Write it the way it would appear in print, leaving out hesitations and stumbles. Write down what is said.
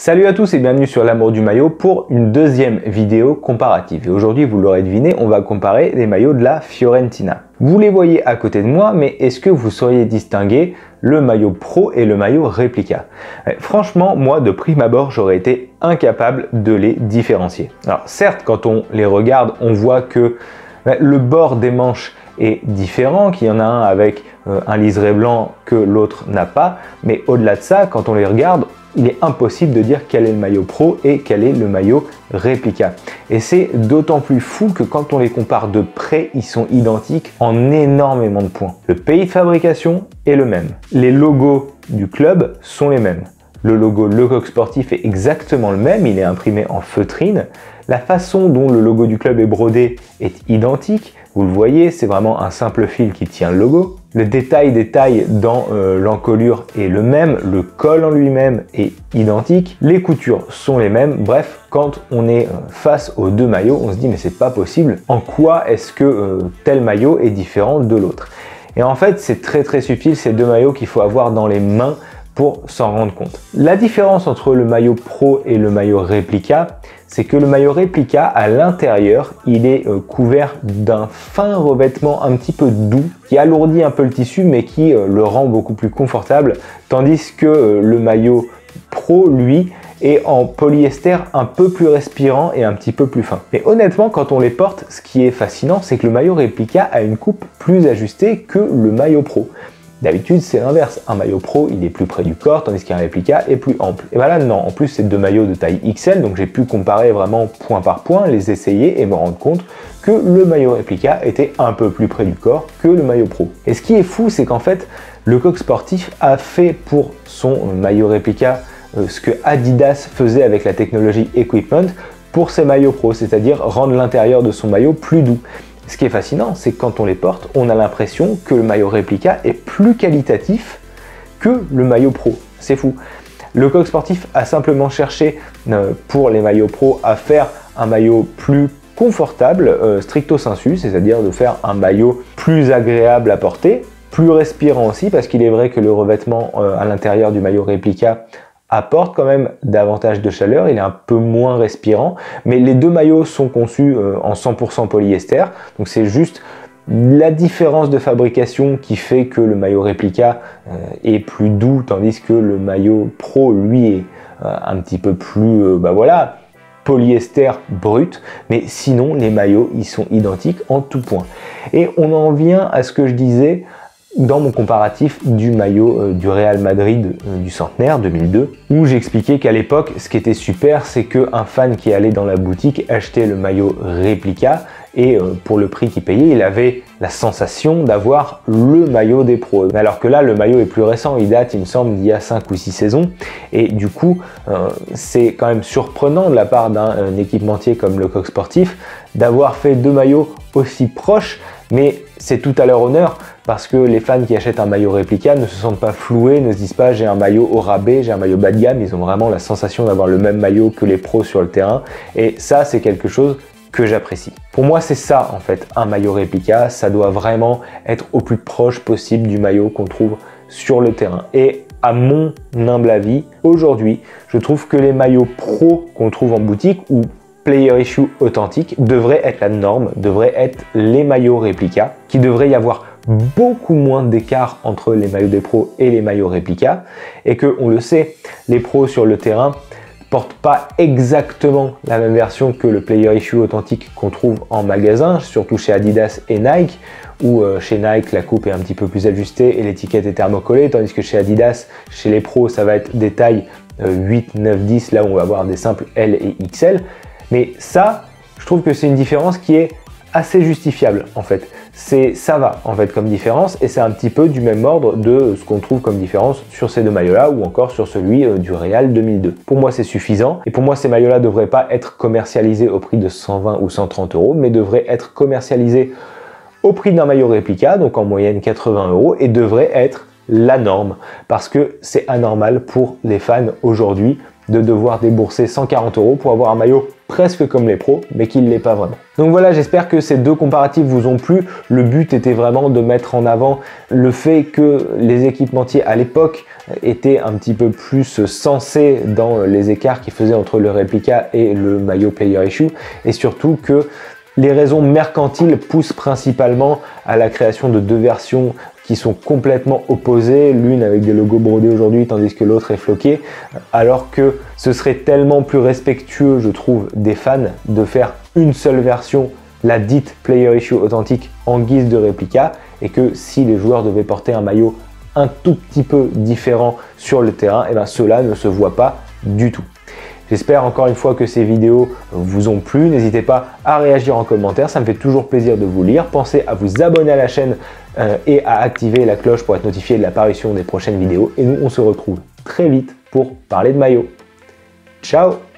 Salut à tous et bienvenue sur l'amour du maillot pour une deuxième vidéo comparative. Et aujourd'hui, vous l'aurez deviné, on va comparer les maillots de la Fiorentina. Vous les voyez à côté de moi, mais est-ce que vous sauriez distinguer le maillot pro et le maillot réplica? Franchement, moi, de prime abord, j'aurais été incapable de les différencier. Alors certes, quand on les regarde, on voit que le bord des manches est différent, qu'il y en a un avec un liseré blanc que l'autre n'a pas, mais au-delà de ça, quand on les regarde, il est impossible de dire quel est le maillot pro et quel est le maillot réplica. Et c'est d'autant plus fou que quand on les compare de près, ils sont identiques en énormément de points. Le pays de fabrication est le même. Les logos du club sont les mêmes. Le logo Lecoq Sportif est exactement le même, il est imprimé en feutrine. La façon dont le logo du club est brodé est identique. Vous le voyez, c'est vraiment un simple fil qui tient le logo. Le détail des tailles dans l'encolure est le même, le col en lui-même est identique, les coutures sont les mêmes. Bref, quand on est face aux deux maillots, on se dit mais c'est pas possible, en quoi est-ce que tel maillot est différent de l'autre? Et en fait, c'est très subtil ces deux maillots qu'il faut avoir dans les mains pour s'en rendre compte. La différence entre le maillot pro et le maillot réplica, c'est que le maillot réplica, à l'intérieur, il est couvert d'un fin revêtement un petit peu doux, qui alourdit un peu le tissu, mais qui le rend beaucoup plus confortable, tandis que le maillot pro, lui, est en polyester un peu plus respirant et un petit peu plus fin. Mais honnêtement, quand on les porte, ce qui est fascinant, c'est que le maillot réplica a une coupe plus ajustée que le maillot pro. D'habitude, c'est l'inverse. Un maillot pro, il est plus près du corps, tandis qu'un réplica est plus ample. Et voilà, non. En plus, c'est deux maillots de taille XL, donc j'ai pu comparer vraiment point par point, les essayer et me rendre compte que le maillot réplica était un peu plus près du corps que le maillot pro. Et ce qui est fou, c'est qu'en fait, Lecoq Sportif a fait pour son maillot réplica ce que Adidas faisait avec la technologie Equipment pour ses maillots pro, c'est-à-dire rendre l'intérieur de son maillot plus doux. Ce qui est fascinant, c'est que quand on les porte, on a l'impression que le maillot réplica est plus qualitatif que le maillot pro. C'est fou. Lecoq Sportif a simplement cherché pour les maillots pro à faire un maillot plus confortable, stricto sensu, c'est-à-dire de faire un maillot plus agréable à porter, plus respirant aussi, parce qu'il est vrai que le revêtement à l'intérieur du maillot réplica apporte quand même davantage de chaleur, il est un peu moins respirant, mais les deux maillots sont conçus en 100% polyester, donc c'est juste la différence de fabrication qui fait que le maillot réplica est plus doux, tandis que le maillot pro, lui, est un petit peu plus, voilà, polyester brut, mais sinon les maillots, ils sont identiques en tout point. Et on en vient à ce que je disais dans mon comparatif du maillot du Real Madrid du centenaire 2002, où j'expliquais qu'à l'époque, ce qui était super, c'est qu'un fan qui allait dans la boutique achetait le maillot réplica et pour le prix qu'il payait, il avait la sensation d'avoir le maillot des pros. Alors que là, le maillot est plus récent, il date, il me semble, d'il y a 5 ou 6 saisons. Et du coup, c'est quand même surprenant de la part d'un équipementier comme Lecoq Sportif d'avoir fait deux maillots aussi proches, mais c'est tout à leur honneur parce que les fans qui achètent un maillot réplica ne se sentent pas floués, ne se disent pas j'ai un maillot au rabais, j'ai un maillot bas de gamme, ils ont vraiment la sensation d'avoir le même maillot que les pros sur le terrain et ça c'est quelque chose que j'apprécie. Pour moi c'est ça en fait un maillot réplica, ça doit vraiment être au plus proche possible du maillot qu'on trouve sur le terrain et à mon humble avis, aujourd'hui je trouve que les maillots pro qu'on trouve en boutique ou Player Issue authentique devrait être la norme, devrait être les maillots réplica, qu'il devrait y avoir beaucoup moins d'écart entre les maillots des pros et les maillots réplica, et que, on le sait, les pros sur le terrain portent pas exactement la même version que le Player Issue authentique qu'on trouve en magasin, surtout chez Adidas et Nike, où chez Nike la coupe est un petit peu plus ajustée et l'étiquette est thermocollée, tandis que chez Adidas, chez les pros, ça va être des tailles 8, 9, 10, là où on va avoir des simples L et XL. Mais ça, je trouve que c'est une différence qui est assez justifiable en fait. Ça va en fait comme différence et c'est un petit peu du même ordre de ce qu'on trouve comme différence sur ces deux maillots-là ou encore sur celui du Real 2002. Pour moi, c'est suffisant et pour moi, ces maillots-là ne devraient pas être commercialisés au prix de 120 ou 130 euros, mais devraient être commercialisés au prix d'un maillot réplica, donc en moyenne 80 euros, et devraient être la norme parce que c'est anormal pour les fans aujourd'hui de devoir débourser 140 € pour avoir un maillot presque comme les pros, mais qui ne l'est pas vraiment. Donc voilà, j'espère que ces deux comparatifs vous ont plu. Le but était vraiment de mettre en avant le fait que les équipementiers à l'époque étaient un petit peu plus sensés dans les écarts qu'ils faisaient entre le réplica et le maillot Player Issue, et surtout que les raisons mercantiles poussent principalement à la création de deux versions qui sont complètement opposées, l'une avec des logos brodés aujourd'hui tandis que l'autre est floqué, alors que ce serait tellement plus respectueux, je trouve, des fans de faire une seule version, la dite Player Issue authentique en guise de réplica, et que si les joueurs devaient porter un maillot un tout petit peu différent sur le terrain, et bien cela ne se voit pas du tout. J'espère encore une fois que ces vidéos vous ont plu. N'hésitez pas à réagir en commentaire, ça me fait toujours plaisir de vous lire. Pensez à vous abonner à la chaîne et à activer la cloche pour être notifié de l'apparition des prochaines vidéos. Et nous, on se retrouve très vite pour parler de maillot. Ciao!